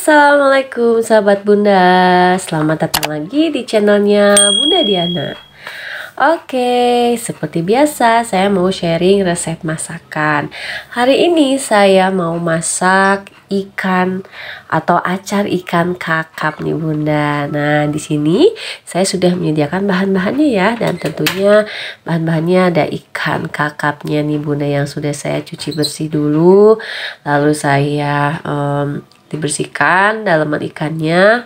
Assalamualaikum sahabat Bunda, selamat datang lagi di channelnya Bunda Diana. Oke, seperti biasa saya mau sharing resep masakan. Hari ini saya mau masak ikan atau acar ikan kakap nih Bunda. Nah, di sini saya sudah menyediakan bahan-bahannya ya, dan tentunya bahan-bahannya ada ikan kakapnya nih Bunda yang sudah saya cuci bersih dulu. Lalu saya dibersihkan dalaman ikannya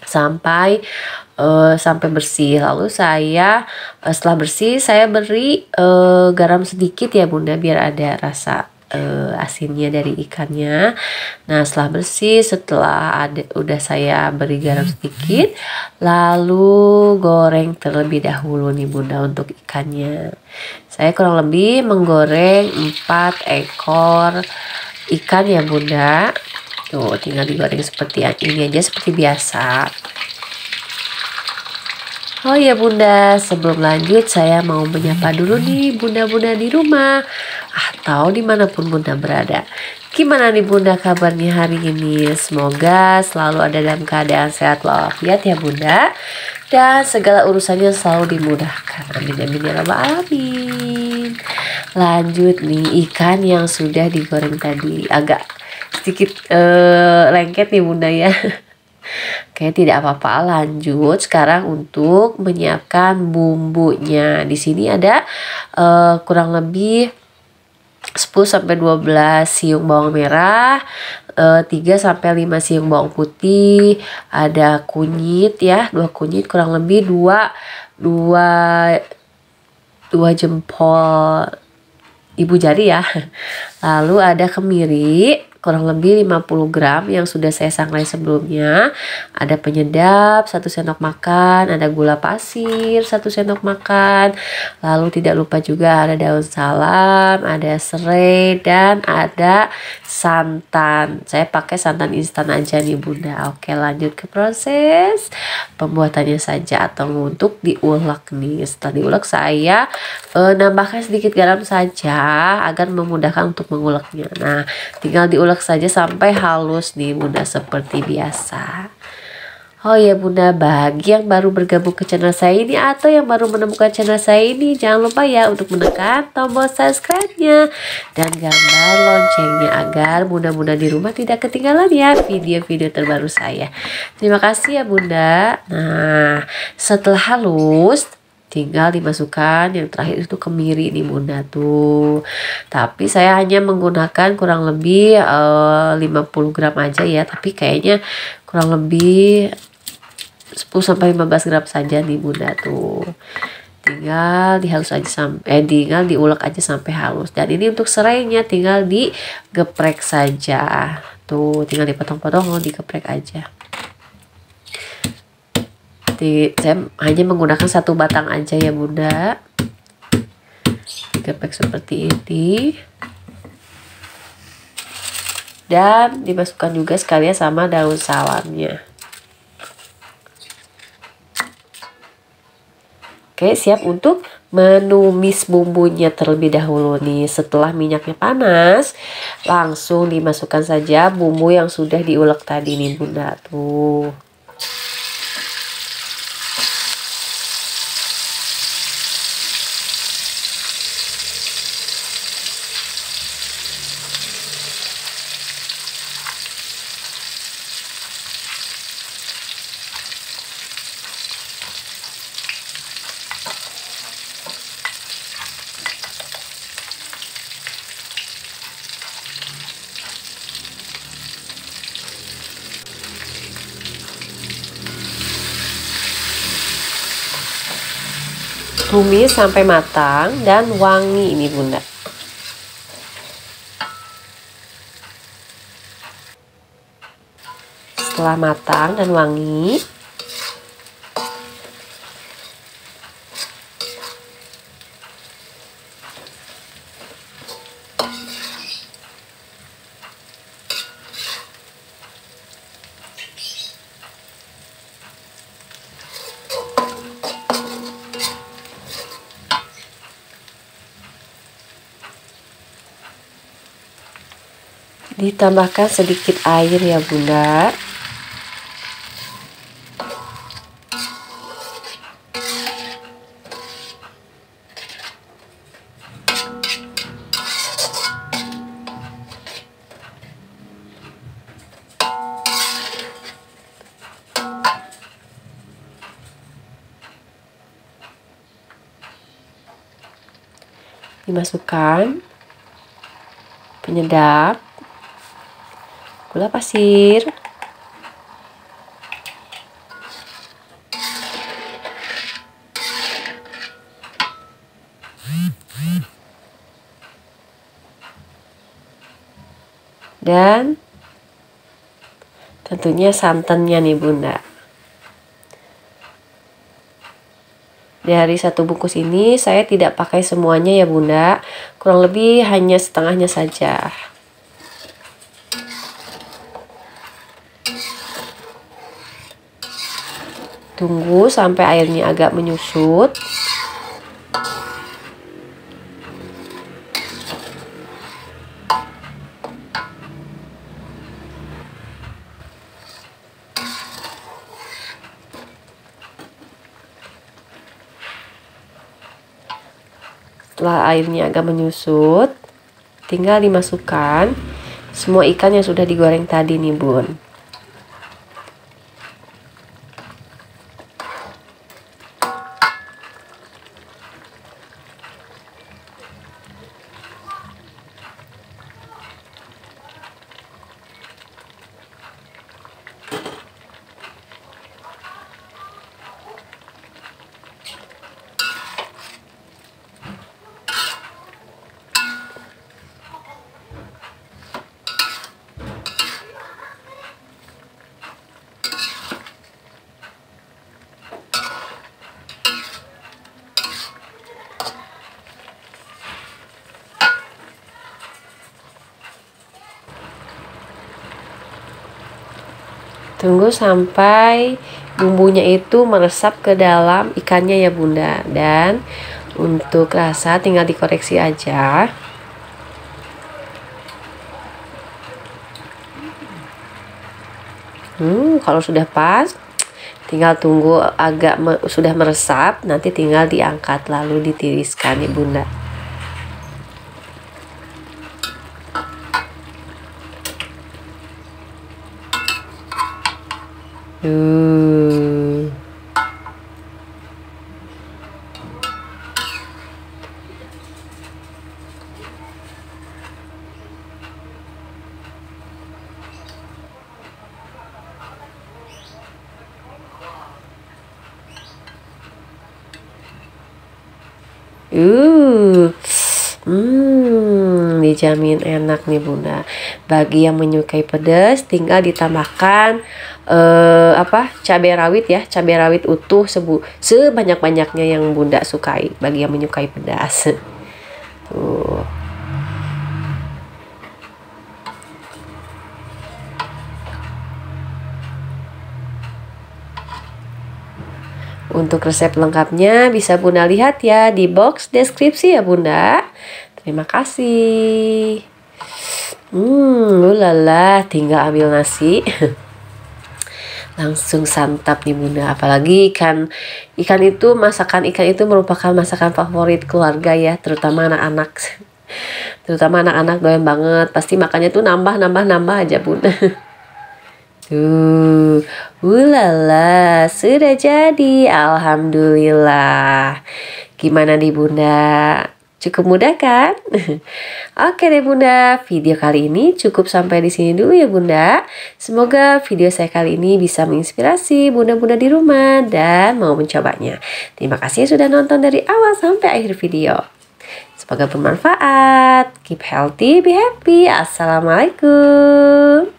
sampai bersih. Lalu saya setelah bersih saya beri garam sedikit ya Bunda, biar ada rasa asinnya dari ikannya. Nah, setelah bersih, udah saya beri garam sedikit, lalu goreng terlebih dahulu nih Bunda untuk ikannya. Saya kurang lebih menggoreng 4 ekor ikan ya Bunda. Tuh, tinggal digoreng seperti ini aja, seperti biasa. Oh ya Bunda, sebelum lanjut saya mau menyapa dulu nih Bunda-bunda di rumah atau dimanapun Bunda berada. Gimana nih Bunda kabarnya hari ini? Semoga selalu ada dalam keadaan sehat walafiat ya Bunda, dan segala urusannya selalu dimudahkan. Amin amin ya rabbal alamin. Lanjut nih, ikan yang sudah digoreng tadi agak sedikit lengket nih Bunda ya. Oke, tidak apa-apa. Lanjut sekarang untuk menyiapkan bumbunya. Di sini ada kurang lebih 10-12 siung bawang merah, 3-5 siung bawang putih, ada kunyit ya, 2 kunyit, kurang lebih 2 jempol ibu jari ya. Lalu ada kemiri kurang lebih 50 gram yang sudah saya sangrai sebelumnya. Ada penyedap 1 sendok makan, ada gula pasir 1 sendok makan. Lalu tidak lupa juga ada daun salam, ada serai, dan ada santan. Saya pakai santan instan aja nih Bunda. Oke, lanjut ke proses pembuatannya saja atau untuk diulek nih. Setelah diulek saya nambahkan sedikit garam saja agar memudahkan untuk menguleknya. Nah, tinggal diulek saja sampai halus nih Bunda, seperti biasa. Oh ya Bunda, bagi yang baru bergabung ke channel saya ini atau yang baru menemukan channel saya ini, jangan lupa ya untuk menekan tombol subscribe-nya dan gambar loncengnya agar Bunda-bunda di rumah tidak ketinggalan ya video-video terbaru saya. Terima kasih ya Bunda. Nah, setelah halus tinggal dimasukkan yang terakhir itu kemiri nih Bunda tuh. Tapi saya hanya menggunakan kurang lebih 50 gram aja ya, tapi kayaknya kurang lebih 10-15 gram saja nih Bunda tuh. Tinggal tinggal diulek aja sampai halus. Dan ini untuk serainya tinggal digeprek saja. Tuh, tinggal dipotong-potong, digeprek aja. Saya hanya menggunakan 1 batang aja ya Bunda. Digeprek seperti ini. Dan dimasukkan juga sekalian sama daun salamnya. Oke, siap untuk menumis bumbunya terlebih dahulu nih. Setelah minyaknya panas, langsung dimasukkan saja bumbu yang sudah diulek tadi nih Bunda tuh. Tumis sampai matang dan wangi ini Bunda. Setelah matang dan wangi, Ditambahkan sedikit air ya Bunda. Dimasukkan penyedap, gula pasir, dan tentunya santannya nih Bunda. Dari satu bungkus ini saya tidak pakai semuanya ya Bunda, kurang lebih hanya setengahnya saja. Tunggu sampai airnya agak menyusut. Setelah airnya agak menyusut, tinggal dimasukkan semua ikan yang sudah digoreng tadi nih Bun. Tunggu sampai bumbunya itu meresap ke dalam ikannya ya Bunda. Dan untuk rasa tinggal dikoreksi aja. Kalau sudah pas, tinggal tunggu agak sudah meresap, nanti tinggal diangkat lalu ditiriskan ya Bunda. Dijamin enak nih Bunda. Bagi yang menyukai pedas, tinggal ditambahkan cabai rawit ya, cabai rawit utuh sebanyak-banyaknya yang Bunda sukai. Bagi yang menyukai pedas, tuh. Untuk resep lengkapnya bisa Bunda lihat ya di box deskripsi ya Bunda. Terima kasih. Ulala, tinggal ambil nasi. Langsung santap nih Bunda. Apalagi ikan itu, masakan ikan itu merupakan masakan favorit keluarga ya, terutama anak-anak. Terutama anak-anak doyan banget. Pasti makannya tuh nambah aja Bunda. Ulala, sudah jadi. Alhamdulillah. Gimana nih Bunda? Cukup mudah kan? Oke deh Bunda, video kali ini cukup sampai di sini dulu ya Bunda. Semoga video saya kali ini bisa menginspirasi Bunda-bunda di rumah dan mau mencobanya. Terima kasih sudah nonton dari awal sampai akhir video. Semoga bermanfaat. Keep healthy, be happy. Assalamualaikum.